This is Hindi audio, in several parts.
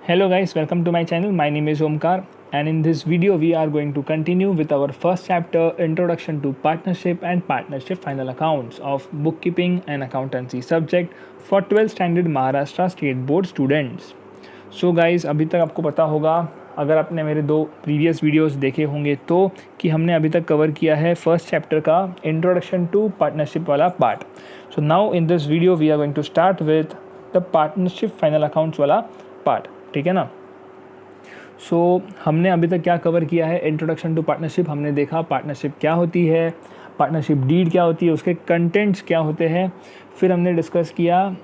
Hello guys, welcome to my channel. My name is Omkar, and in this video we are going to continue with our first chapter, Introduction to Partnership and Partnership Final Accounts of Bookkeeping and Accountancy subject for 12th Standard Maharashtra State Board students. So guys, अभी तक आपको पता होगा, अगर आपने मेरे दो प्रीवियस वीडियोस देखे होंगे तो कि हमने अभी तक कवर किया है फर्स्ट चैप्टर का इंट्रोडक्शन टू पार्टनरशिप वाला part. So now in this video we are going to start with the partnership final accounts वाला पार्ट. ठीक है ना. सो हमने अभी तक क्या कवर किया है. इंट्रोडक्शन टू पार्टनरशिप हमने देखा पार्टनरशिप क्या होती है, पार्टनरशिप डीड क्या होती है, उसके कंटेंट्स क्या होते हैं. फिर हमने डिस्कस किया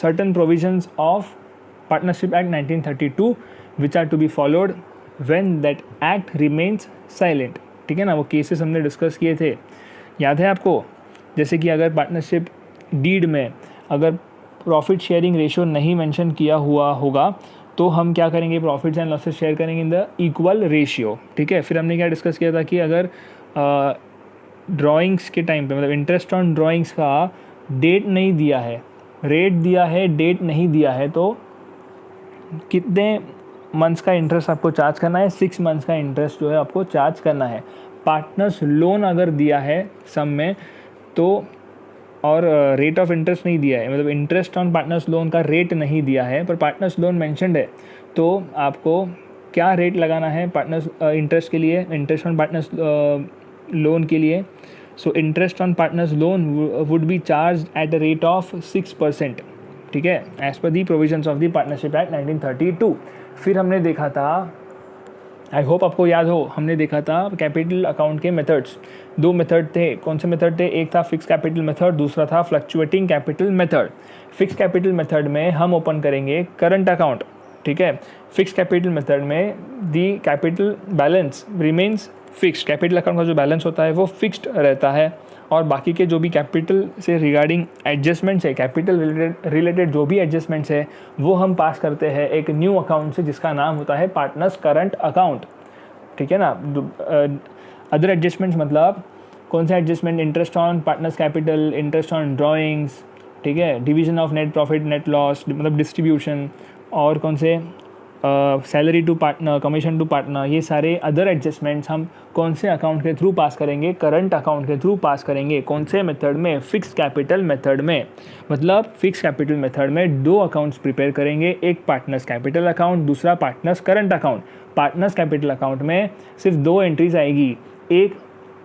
certain provisions of partnership act 1932 which are to be followed when that act remains silent. ठीक है ना. वो केसेस हमने डिस्कस किए थे, याद है आपको. जैसे कि अगर पार्टनरशिप डीड में अगर प्रॉफिट शेयरिंग रेशियो नहीं मेंशन किया हुआ होगा तो हम क्या करेंगे, प्रॉफिट्स एंड लॉसेस शेयर करेंगे इन द इक्वल रेशियो. ठीक है. फिर हमने क्या डिस्कस किया था कि अगर ड्राइंग्स के टाइम पे मतलब इंटरेस्ट ऑन ड्राइंग्स का डेट नहीं दिया है, रेट दिया है, डेट नहीं दिया है, तो कितने मंथ्स का इंटरेस्ट आपको चार्ज करना है. 6 मंथ्स का इंटरेस्ट जो है आपको चार्ज करना है. पार्टनर्स लोन अगर दिया है सम में तो और रेट ऑफ इंटरेस्ट नहीं दिया है, मतलब इंटरेस्ट ऑन पार्टनर्स लोन का रेट नहीं दिया है पर पार्टनर्स लोन मेंशन्ड है, तो आपको क्या रेट लगाना है पार्टनर्स इंटरेस्ट के लिए, इंटरेस्ट ऑन पार्टनर्स लोन के लिए. So interest on partners loan would be charged at a rate of 6%. ठीक है, as per the provisions of the partnership act 1932. फिर हमने देखा था, आई होप आपको याद हो, हमने देखा था कैपिटल अकाउंट के मेथड्स. 2 मेथड थे. कौन से मेथड थे. एक था फिक्स कैपिटल मेथड, दूसरा था fluctuating capital method. Fix capital method में हम ओपन करेंगे करंट अकाउंट. ठीक है. फिक्स कैपिटल मेथड में the capital balance remains fixed. Capital account का जो बैलेंस होता है वो फिक्स्ड रहता है और बाकी के जो भी कैपिटल से रिगार्डिंग एडजस्टमेंट्स है, कैपिटल रिलेटेड जो भी एडजस्टमेंट्स है वो हम पास करते हैं एक न्यू अकाउंट से जिसका नाम होता है पार्टनर्स करंट अकाउंट. ठीक है ना. अदर एडजस्टमेंट्स मतलब कौन सा adjustment, interest on partners capital, interest on drawings, ठीक है, division of net profit net loss मतलब डिस्ट्रीब्यूशन, और कौन से salary to partner, commission to partner, ये सारे अदर एडजस्टमेंट्स हम कौन से अकाउंट के थ्रू पास करेंगे, करंट अकाउंट के थ्रू पास करेंगे. कौन से मेथड में, फिक्स कैपिटल मेथड में. मतलब फिक्स कैपिटल मेथड में 2 अकाउंट्स प्रिपेयर करेंगे, एक पार्टनर्स कैपिटल अकाउंट, दूसरा partners current account. Partners capital account में सिर्फ 2 एंट्रीज आएगी, एक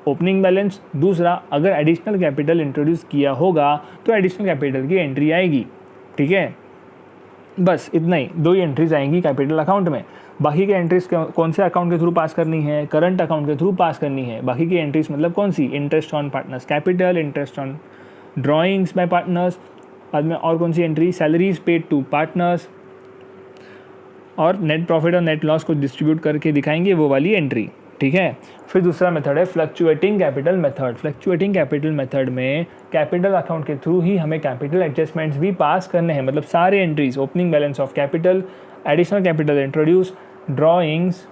ओपनिंग बैलेंस, दूसरा अगर एडिशनल कैपिटल इंट्रोड्यूस किया होगा तो एडिशनल कैपिटल की एंट्री आएगी. ठीक है, बस इतना ही, 2 ही एंट्रीज आएंगी कैपिटल अकाउंट में. बाकी के एंट्रीज कौन से अकाउंट के थ्रू पास करनी है, करंट अकाउंट के थ्रू पास करनी है. बाकी की एंट्रीज मतलब कौन सी, interest on partners capital, interest on drawings by partners, बाद में और कौन सी entry, salaries paid to partners, और नेट प्रॉफिट और नेट लॉस को डिस्ट्रीब्यूट करके दिखाएंगे वो वाली एंट्री. ठीक है. फिर दूसरा मेथड है fluctuating capital method. Fluctuating capital method में कैपिटल अकाउंट के थ्रू ही हमें कैपिटल एडजस्टमेंट्स भी पास करने हैं. मतलब सारे entries, opening balance of capital, additional capital introduce, drawings,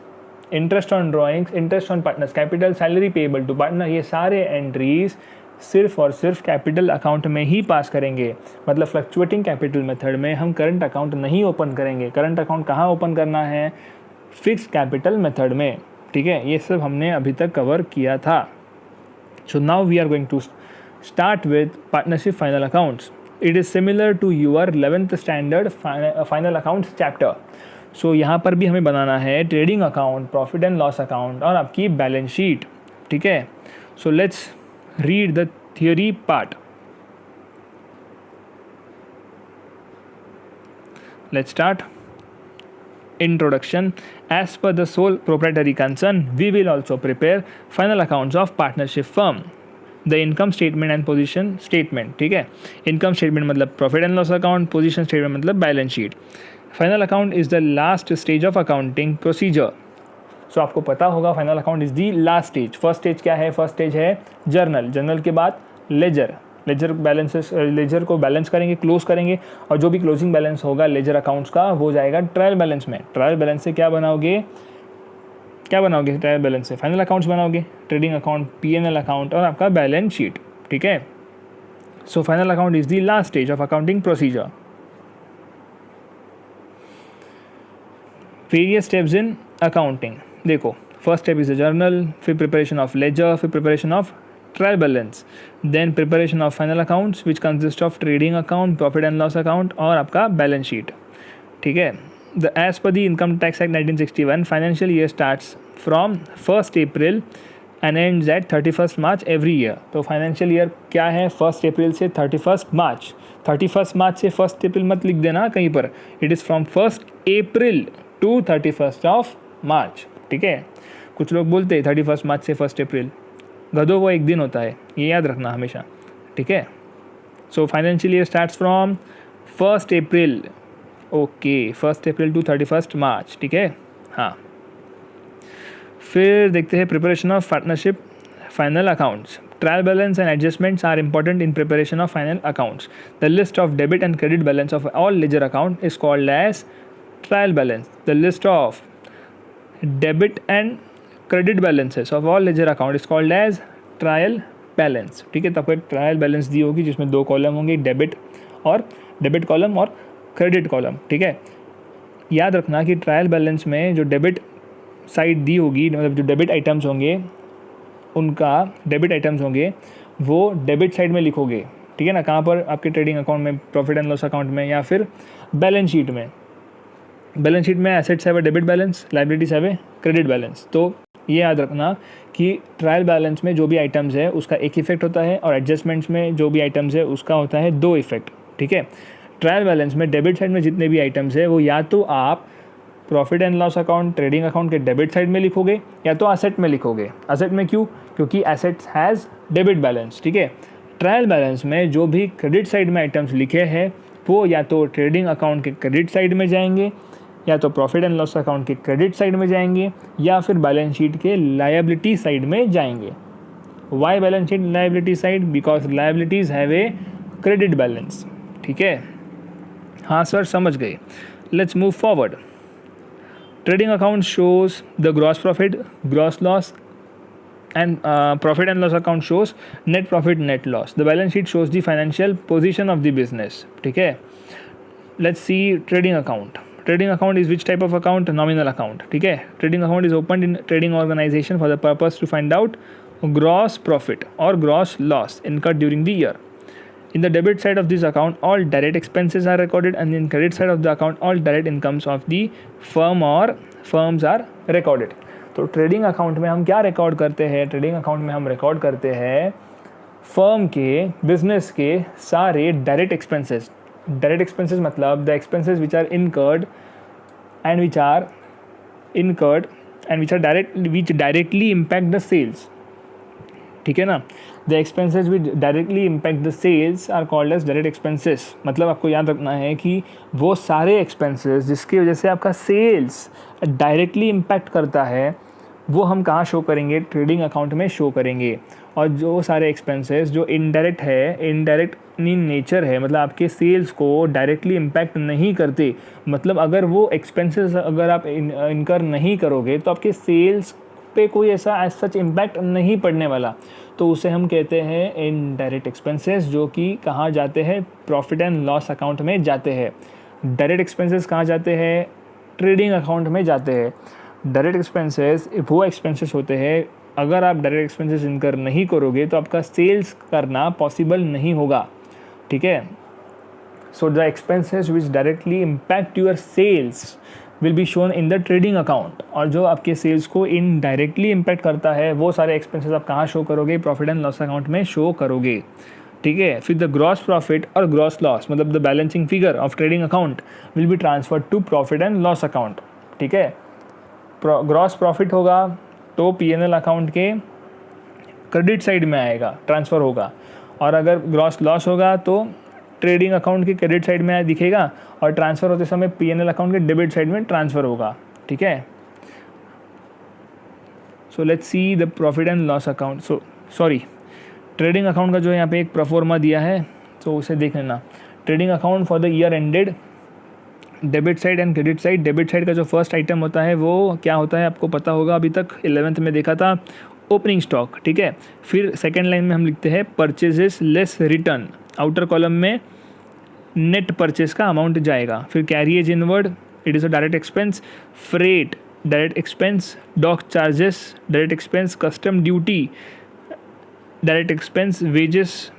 interest on drawings, interest on partners capital, salary payable to partner, ये सारे एंट्रीज सिर्फ और सिर्फ कैपिटल अकाउंट में ही पास करेंगे. मतलब फ्लक्चुएटिंग कैपिटल मेथड में हम करंट अकाउंट नहीं ओपन करेंगे. करंट अकाउंट कहाँ ओपन करना है, फिक्स कैपिटल मेथड में. ठीक है, ये सब हमने अभी तक कवर किया था. So now we are going to start with partnership final accounts. It is similar to your 11th standard final accounts chapter. So यहाँ पर भी हमें बनाना है trading account, profit and loss account और आपकी बैलेंस शीट. ठीक है. So let's read the theory part. Let's start. Introduction. As per the sole proprietary concern, we will also prepare final accounts of partnership firm. The income statement and position statement. ठीक है. Income statement मतलब profit and loss account, position statement मतलब balance sheet. Final account is the last stage of accounting procedure. So आपको पता होगा final account is the last stage. First stage क्या है, first stage है journal. journal के बाद ledger. लेजर बैलेंसेस, लेजर को बैलेंस करेंगे, क्लोज करेंगे, और जो भी क्लोजिंग बैलेंस होगा लेजर अकाउंट्स का वो जाएगा ट्रायल बैलेंस में. ट्रायल बैलेंस से क्या बनाओगे, ट्रायल बैलेंस से फाइनल अकाउंट्स बनाओगे, ट्रेडिंग अकाउंट, P&L अकाउंट और आपका बैलेंस शीट. ठीक है. So final account is the last stage of accounting procedure. Various steps in accounting, देखो first step is a journal, फिर प्रिपरेशन ऑफ लेजर, फिर preparation of trial balance, then preparation of final accounts which consist of trading account, profit and loss account और आपका बैलेंस शीट। ठीक है, the as per the income tax act 1961 financial year starts from 1 April and ends at 31 March every year. तो फाइनेंशियल ईयर क्या है, 1 अप्रैल से 31 मार्च। 31 मार्च से 1 अप्रैल मत लिख देना कहीं पर, it is from 1 April to 31 of March. ठीक है, कुछ लोग बोलते हैं 31 मार्च से 1 अप्रैल, गधों वो एक दिन होता है, ये याद रखना हमेशा। ठीक है, so financial year starts from 1 April, okay 1 April to 31 March. ठीक है, हाँ। फिर देखते हैं preparation of partnership final accounts. Trial balance and adjustments are important in preparation of final accounts. The list of debit and credit balance of all ledger account is called as trial balance. The list of debit and credit balances of all ledger account is called as trial balance. ठीक है, तो आपको एक ट्रायल बैलेंस दी होगी जिसमें 2 कॉलम होंगे, डेबिट कॉलम और क्रेडिट कॉलम। ठीक है, याद रखना कि ट्रायल बैलेंस में जो डेबिट साइड दी होगी, मतलब जो डेबिट आइटम्स होंगे वो डेबिट साइड में लिखोगे। ठीक है ना, कहाँ पर, आपके ट्रेडिंग अकाउंट में, प्रॉफिट एंड लॉस अकाउंट में, या फिर बैलेंस शीट में। बैलेंस शीट में assets have a debit balance, liabilities have a credit balance. तो ये याद रखना कि ट्रायल बैलेंस में जो भी आइटम्स है उसका एक इफेक्ट होता है और एडजस्टमेंट्स में जो भी आइटम्स है उसका होता है 2 इफेक्ट। ठीक है, ट्रायल बैलेंस में डेबिट साइड में जितने भी आइटम्स है वो या तो आप profit and loss account, trading account के डेबिट साइड में लिखोगे या तो एसेट में लिखोगे। एसेट में क्यों, क्योंकि एसेट्स हैज़ डेबिट बैलेंस। ठीक है, ट्रायल बैलेंस में जो भी क्रेडिट साइड में आइटम्स लिखे हैं वो या तो ट्रेडिंग अकाउंट के क्रेडिट साइड में जाएंगे, या तो प्रॉफिट एंड लॉस अकाउंट के क्रेडिट साइड में जाएंगे, या फिर बैलेंस शीट के लायबिलिटी साइड में जाएंगे। Why balance sheet liability side, because liabilities have a credit balance. ठीक है, हाँ सर समझ गए। Let's move forward. Trading account shows the gross profit, gross loss, and profit and loss account shows net profit, net loss. The balance sheet shows the financial position of the business. ठीक है, let's see trading account. Trading account is which type of account? Nominal account. ठीक है, trading account is opened in trading organization for the purpose to find out gross profit or gross loss incurred during the year. In the debit side of this account, all direct expenses are recorded, and in credit side of the account, all direct incomes of the firm or firms are recorded. तो ट्रेडिंग अकाउंट में हम क्या रिकॉर्ड करते हैं? ट्रेडिंग अकाउंट में हम रिकॉर्ड करते हैं फर्म के, बिजनेस के सारे डायरेक्ट एक्सपेंसेस। डायरेक्ट एक्सपेंसेस मतलब the expenses which are incurred and which directly impact the sales. ठीक है ना, the expenses which directly impact the sales are called as direct expenses. मतलब आपको याद रखना है कि वो सारे एक्सपेंसेस जिसकी वजह से आपका सेल्स डायरेक्टली इम्पैक्ट करता है वो हम कहाँ शो करेंगे? ट्रेडिंग अकाउंट में शो करेंगे। और जो सारे एक्सपेंसेस जो इनडायरेक्ट इन नेचर है, मतलब आपके सेल्स को डायरेक्टली इम्पैक्ट नहीं करते, मतलब अगर वो एक्सपेंसेस अगर आप इनकर नहीं करोगे तो आपके सेल्स पे कोई ऐसा एज सच इम्पैक्ट नहीं पड़ने वाला, तो उसे हम कहते हैं इनडायरेक्ट एक्सपेंसेस, जो कि कहाँ जाते हैं? प्रॉफिट एंड लॉस अकाउंट में जाते हैं। डायरेक्ट एक्सपेंसेस कहाँ जाते हैं? ट्रेडिंग अकाउंट में जाते हैं। डायरेक्ट एक्सपेंसेस वो एक्सपेंसेस होते हैं, अगर आप डायरेक्ट एक्सपेंसेस इनकर नहीं करोगे तो आपका सेल्स करना पॉसिबल नहीं होगा। ठीक है, so the expenses which directly impact your sales will be shown in the trading account, और जो आपके सेल्स को इनडायरेक्टली इम्पैक्ट करता है वो सारे एक्सपेंसेस आप कहाँ शो करोगे? प्रॉफिट एंड लॉस अकाउंट में शो करोगे। ठीक है, फिर द ग्रॉस प्रॉफिट और ग्रॉस लॉस, मतलब the balancing figure of trading account will be transferred to profit and loss account. ठीक है, ग्रॉस प्रॉफिट होगा तो P&L अकाउंट के क्रेडिट साइड में आएगा, ट्रांसफ़र होगा, और अगर ग्रॉस लॉस होगा तो ट्रेडिंग अकाउंट के क्रेडिट साइड में दिखेगा और ट्रांसफ़र होते समय P&L अकाउंट के डेबिट साइड में ट्रांसफ़र होगा। ठीक है, so let's see the profit and loss account. Trading account का जो यहाँ पे एक प्रोफॉर्मा दिया है तो उसे देख लेना। Trading account for the year ended, debit side and credit side. Debit side का जो फर्स्ट आइटम होता है वो क्या होता है आपको पता होगा, अभी तक 11th में देखा था, ओपनिंग स्टॉक। ठीक है, फिर सेकेंड लाइन में हम लिखते हैं purchases less return, outer column में नेट परचेस का अमाउंट जाएगा। फिर carriage inward, it is a direct expense. Freight direct expense. Dock charges direct expense. Custom duty direct expense. Wages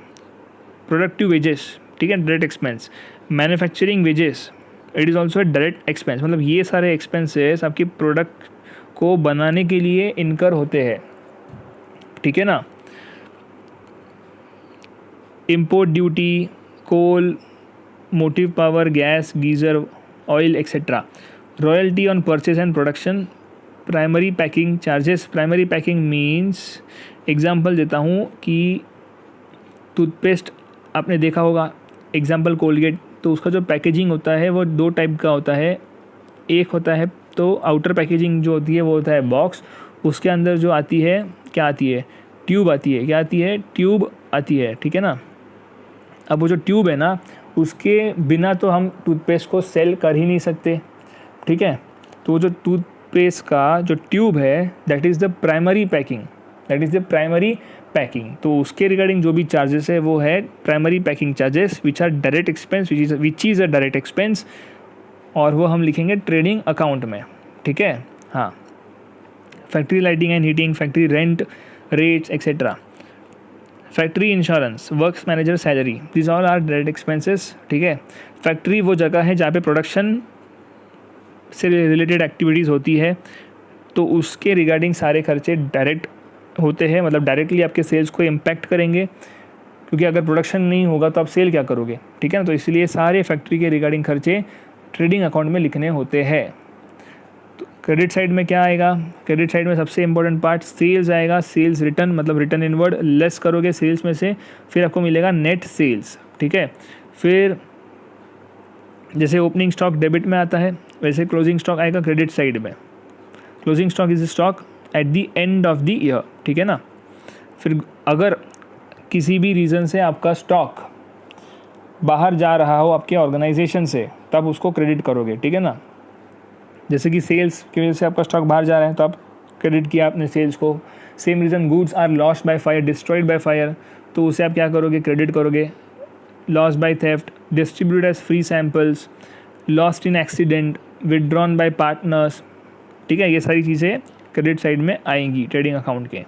productive wages, ठीक है, direct expense. Manufacturing wages it is also direct expense. मतलब ये सारे एक्सपेंसेस आपकी प्रोडक्ट को बनाने के लिए इनकर होते हैं, ठीक है ना. Import duty, coal, motive power, gas, geyser, oil etcetera. Royalty on purchase and production. Primary packing charges. Primary packing means, example देता हूँ कि टूथपेस्ट आपने देखा होगा, एग्जांपल कोलगेट, तो उसका जो पैकेजिंग होता है वो 2 टाइप का होता है. एक होता है तो आउटर पैकेजिंग जो होती है वो होता है बॉक्स. उसके अंदर जो आती है क्या आती है, ट्यूब आती है. क्या आती है, ट्यूब आती है, ठीक है ना. अब वो जो ट्यूब है ना, उसके बिना तो हम टूथपेस्ट को सेल कर ही नहीं सकते, ठीक है. तो वो जो टूथपेस्ट का जो ट्यूब है that is the primary packing, that is the primary packing. तो उसके रिगार्डिंग जो भी चार्जेस है वो है primary packing charges which are direct expense, which is a direct expense. और वो हम लिखेंगे ट्रेडिंग अकाउंट में, ठीक है. हाँ, factory lighting and heating, factory rent, rates etcetera. Factory insurance, works manager salary, this all are direct expenses, ठीक है. फैक्ट्री वो जगह है जहाँ पे प्रोडक्शन से रिलेटेड एक्टिविटीज़ होती है, तो उसके रिगार्डिंग सारे खर्चे डायरेक्ट होते हैं, मतलब डायरेक्टली आपके सेल्स को इम्पैक्ट करेंगे, क्योंकि अगर प्रोडक्शन नहीं होगा तो आप सेल क्या करोगे, ठीक है ना. तो इसलिए सारे फैक्ट्री के रिगार्डिंग खर्चे ट्रेडिंग अकाउंट में लिखने होते हैं. तो क्रेडिट साइड में क्या आएगा, क्रेडिट साइड में सबसे इंपॉर्टेंट पार्ट सेल्स आएगा. सेल्स रिटर्न, मतलब रिटर्न इनवर्ड, लेस करोगे सेल्स में से, फिर आपको मिलेगा नेट सेल्स, ठीक है. फिर जैसे ओपनिंग स्टॉक डेबिट में आता है, वैसे क्लोजिंग स्टॉक आएगा क्रेडिट साइड में. Closing stock is stock at the end of the year, ठीक है ना. फिर अगर किसी भी रीज़न से आपका स्टॉक बाहर जा रहा हो आपके ऑर्गेनाइजेशन से, तब उसको क्रेडिट करोगे, ठीक है ना. जैसे कि सेल्स की वजह से आपका स्टॉक बाहर जा रहा है तो आप क्रेडिट किया आपने सेल्स को. Same reason, goods are lost by fire, destroyed by fire, तो उसे आप क्या करोगे, क्रेडिट करोगे. Loss by theft, distribute as free samples, lost in accident, withdrawn by partners, ठीक है. ये सारी चीज़ें क्रेडिट साइड में आएंगी ट्रेडिंग अकाउंट के.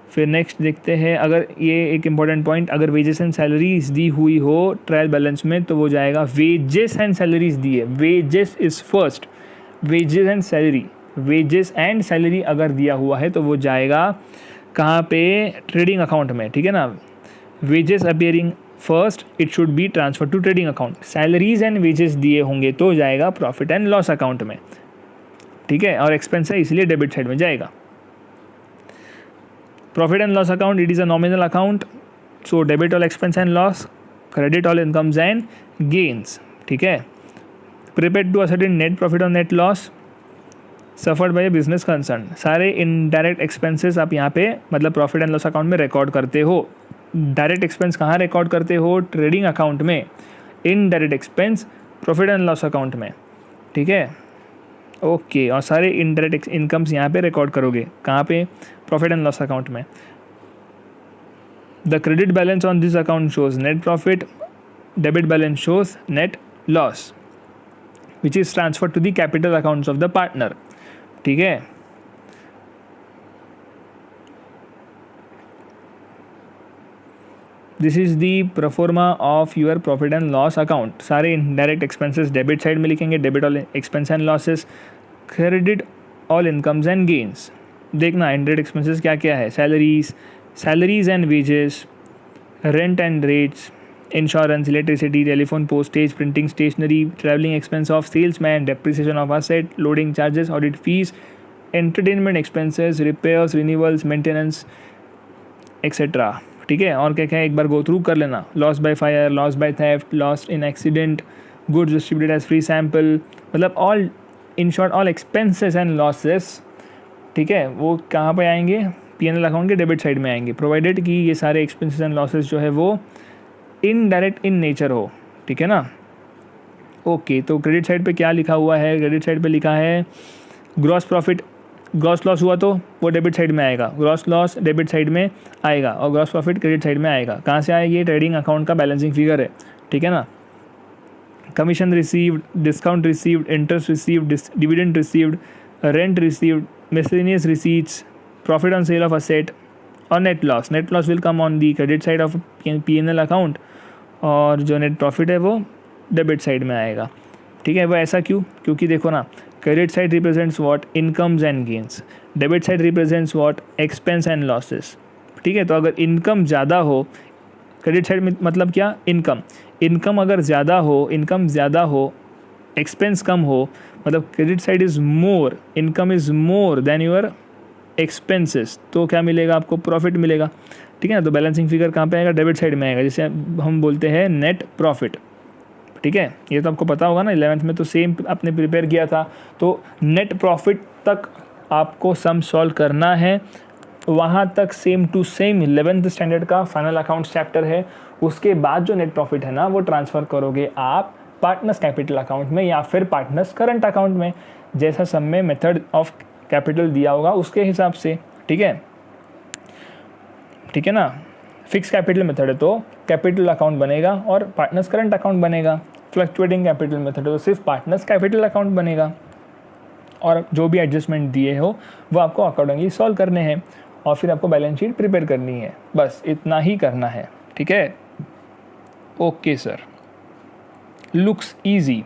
फिर नेक्स्ट देखते हैं, अगर ये एक इंपॉर्टेंट पॉइंट, अगर वेजेस एंड सैलरीज दी हुई हो ट्रायल बैलेंस में तो वो जाएगा वेजेस एंड सैलरीज दी है. Wages is first, wages and salary. Wages and salary अगर दिया हुआ है तो वो जाएगा कहाँ पे, ट्रेडिंग अकाउंट में, ठीक है ना. Wages appearing first, it should be transfer to trading account. Salaries and wages दिए होंगे तो जाएगा प्रॉफिट एंड लॉस अकाउंट में, ठीक है. और एक्सपेंस है इसलिए डेबिट साइड में जाएगा. Profit and loss account, it is a nominal account, so debit all expense and loss, credit all incomes and gains, ठीक है. Prepared to ascertain net profit और net loss suffered by business concern. सारे इनडायरेक्ट एक्सपेंसेस आप यहाँ पे मतलब प्रॉफिट एंड लॉस अकाउंट में रिकॉर्ड करते हो. डायरेक्ट एक्सपेंस कहाँ रिकॉर्ड करते हो, ट्रेडिंग अकाउंट में. Indirect expense profit and loss account में, ठीक है. ओके, और सारे इनडायरेक्ट इनकम्स यहाँ पे रिकॉर्ड करोगे कहाँ पे, प्रॉफिट एंड लॉस अकाउंट में. The credit balance on this account shows net profit, debit balance shows net loss which is transfer to the capital accounts of the partner, ठीक है. This is the proforma of your profit and loss account. सारे इनडायरेक्ट एक्सपेंसेस डेबिट साइड में लिखेंगे, debit all expense and losses, credit all incomes and gains. देखना इनडायरेक्ट एक्सपेंसेस क्या क्या है, salaries and wages, rent and rates, insurance, electricity, telephone, postage, printing, stationery, travelling expense of salesman, depreciation of asset, loading charges, audit fees, entertainment expenses, repairs, renewals, maintenance etcetera, ठीक है. और क्या क्या है एक बार गो थ्रू कर लेना. Loss by fire, loss by theft, loss in accident, goods distributed as free sample, मतलब all in short all expenses and losses, ठीक है. वो कहाँ पे आएंगे, पी&एल अकाउंट के डेबिट साइड में आएंगे, प्रोवाइडेड कि ये सारे एक्सपेंसेस एंड लॉसेस जो है वो इनडायरेक्ट इन नेचर हो, ठीक है ना. ओके, तो क्रेडिट साइड पे क्या लिखा हुआ है, क्रेडिट साइड पे लिखा है ग्रॉस प्रॉफिट. ग्रॉस लॉस हुआ तो वो डेबिट साइड में आएगा, ग्रॉस लॉस डेबिट साइड में आएगा और ग्रॉस प्रॉफिट क्रेडिट साइड में आएगा. कहाँ से आएगी, ट्रेडिंग अकाउंट का बैलेंसिंग फिगर है, ठीक है ना. commission received, discount received, interest received, dividend received, rent received, miscellaneous receipts, profit on sale of asset और net loss. Net loss will come on the credit side of P&L account और जो net profit है वो डेबिट साइड में आएगा. ठीक है, वो ऐसा क्यों? क्योंकि देखो ना, credit side represents what, incomes and gains, debit side represents what, expense and losses. ठीक है, तो अगर इनकम ज़्यादा हो, क्रेडिट साइड में मतलब क्या, इनकम अगर ज़्यादा हो, एक्सपेंस कम हो, मतलब credit side is more, income is more than your expenses, तो क्या मिलेगा आपको, प्रॉफिट मिलेगा. ठीक है ना, तो बैलेंसिंग फिगर कहाँ पे आएगा, डेबिट साइड में आएगा, जिसे हम बोलते हैं नेट प्रॉफिट. ठीक है, ये तो आपको पता होगा ना, 11th में तो सेम आपने प्रिपेयर किया था. तो नेट प्रॉफिट तक आपको सम सॉल्व करना है, वहाँ तक same to same 11th standard का फाइनल अकाउंट्स चैप्टर है. उसके बाद जो नेट प्रॉफिट है ना, वो ट्रांसफ़र करोगे आप पार्टनर्स कैपिटल अकाउंट में या फिर पार्टनर्स करंट अकाउंट में, जैसा सब में मेथड ऑफ कैपिटल दिया होगा उसके हिसाब से. ठीक है, ठीक है ना. फिक्स कैपिटल मेथड है तो कैपिटल अकाउंट बनेगा और पार्टनर्स करंट अकाउंट बनेगा. फ्लक्चुएटिंग कैपिटल मेथड है तो सिर्फ पार्टनर्स कैपिटल अकाउंट बनेगा, और जो भी एडजस्टमेंट दिए हो वो आपको अकॉर्डिंगली सॉल्व करने हैं और फिर आपको बैलेंस शीट प्रिपेयर करनी है. बस इतना ही करना है. ठीक है, ओके सर. Looks easy.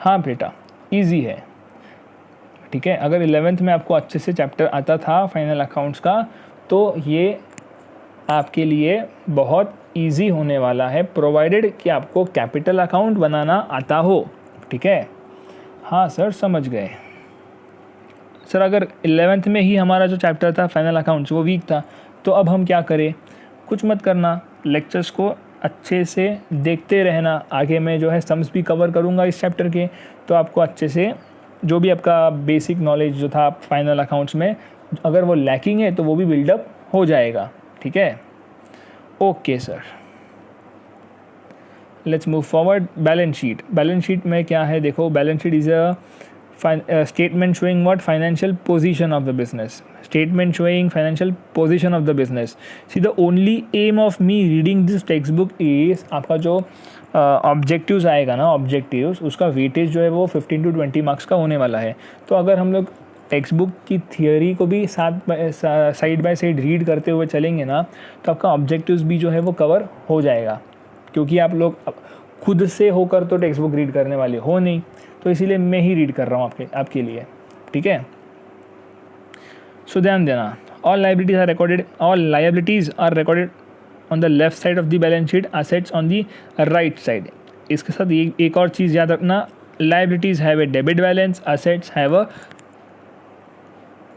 हाँ बेटा, ईजी है. ठीक है, अगर 11th में आपको अच्छे से चैप्टर आता था फाइनल अकाउंट्स का, तो ये आपके लिए बहुत इजी होने वाला है, प्रोवाइडेड कि आपको कैपिटल अकाउंट बनाना आता हो. ठीक है, हाँ सर समझ गए. सर अगर 11th में ही हमारा जो चैप्टर था फाइनल अकाउंट्स वो वीक था, तो अब हम क्या करें? कुछ मत करना, लेक्चर्स को अच्छे से देखते रहना. आगे मैं जो है सम्स भी कवर करूँगा इस चैप्टर के, तो आपको अच्छे से जो भी आपका बेसिक नॉलेज जो था फाइनल अकाउंट्स में, अगर वो लैकिंग है तो वो भी बिल्डअप हो जाएगा. ठीक है, okay sir. Let's move forward. Balance sheet में क्या है, देखो balance sheet is a statement showing what financial position of the business. Statement showing financial position of the business. See, the only aim of me reading this textbook is आपका जो ऑब्जेक्टिव्स आएगा ना, ऑब्जेक्टिव्स, उसका वेटेज जो है वो 15 to 20 मार्क्स का होने वाला है. तो अगर हम लोग टेक्स्ट बुक की थियोरी को भी साइड बाय साइड रीड करते हुए चलेंगे ना, तो आपका ऑब्जेक्टिव्स भी जो है वो कवर हो जाएगा. क्योंकि आप लोग खुद से होकर तो टेक्स्ट बुक रीड करने वाले हो नहीं, तो इसीलिए मैं ही रीड कर रहा हूँ आपके लिए. ठीक है, सो ध्यान देना. All liabilities are recorded on the left side of the balance sheet, assets on the right side. इसके साथ एक और चीज़ याद रखना, liabilities have a debit balance, assets have a,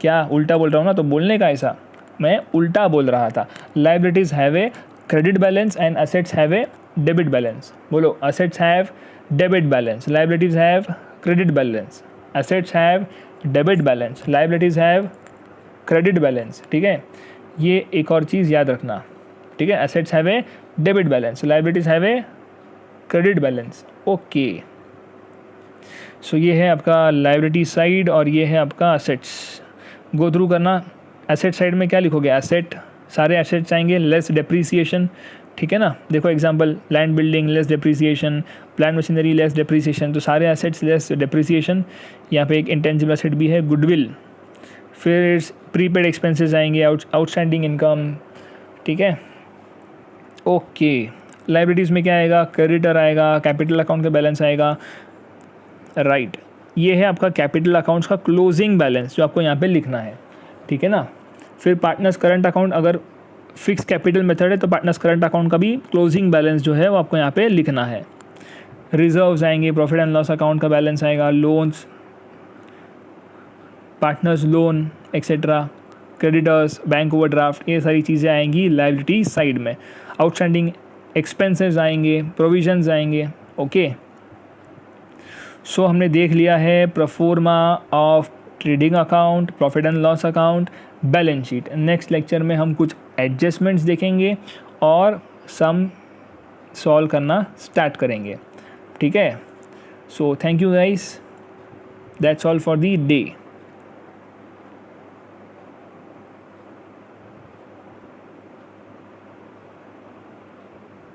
क्या उल्टा बोल रहा हूँ ना, तो बोलने का ऐसा मैं उल्टा बोल रहा था. Liabilities have a credit balance and assets have a debit balance. बोलो, assets have debit balance, liabilities have credit balance, assets have debit balance, liabilities have credit balance. ठीक है, ये एक और चीज़ याद रखना. ठीक है, assets have a debit balance, liabilities have a credit balance. Okay, so ये है आपका liability साइड और ये है आपका assets. गो थ्रू करना. asset साइड में क्या लिखोगे, asset, सारे assets आएंगे, लेस डेप्रीसिएशन. ठीक है ना, देखो example, land building less depreciation, plant machinery less depreciation, तो सारे एसेट्स लेस डेप्रीसिएशन. यहाँ पे एक इंटेंजिबल एसेट भी है, गुडविल. फिर प्रीपेड एक्सपेंसेस आएंगे, आउटस्टैंडिंग इनकम. ठीक है, ओके. लाइबिलिटीज़ में क्या आएगा, क्रेडिटर आएगा, कैपिटल अकाउंट का बैलेंस आएगा. राइट, ये है आपका कैपिटल अकाउंट्स का क्लोजिंग बैलेंस जो आपको यहाँ पे लिखना है. ठीक है ना. फिर पार्टनर्स करंट अकाउंट, अगर फिक्स कैपिटल मेथड है तो पार्टनर्स करंट अकाउंट का भी क्लोजिंग बैलेंस जो है वो आपको यहाँ पे लिखना है. रिजर्व्स आएंगे, प्रॉफिट एंड लॉस अकाउंट का बैलेंस आएगा, loans, partners loan etcetera, creditors, bank overdraft, ये सारी चीज़ें आएंगी लायबिलिटी साइड में. आउटस्टैंडिंग एक्सपेंसेस आएंगे, प्रोविजंस आएंगे. ओके, सो हमने देख लिया है proforma of trading account, profit and loss account, balance sheet. Next lecture में हम कुछ एडजस्टमेंट्स देखेंगे और सम सॉल्व करना स्टार्ट करेंगे. ठीक है, so thank you guys, that's all for the day.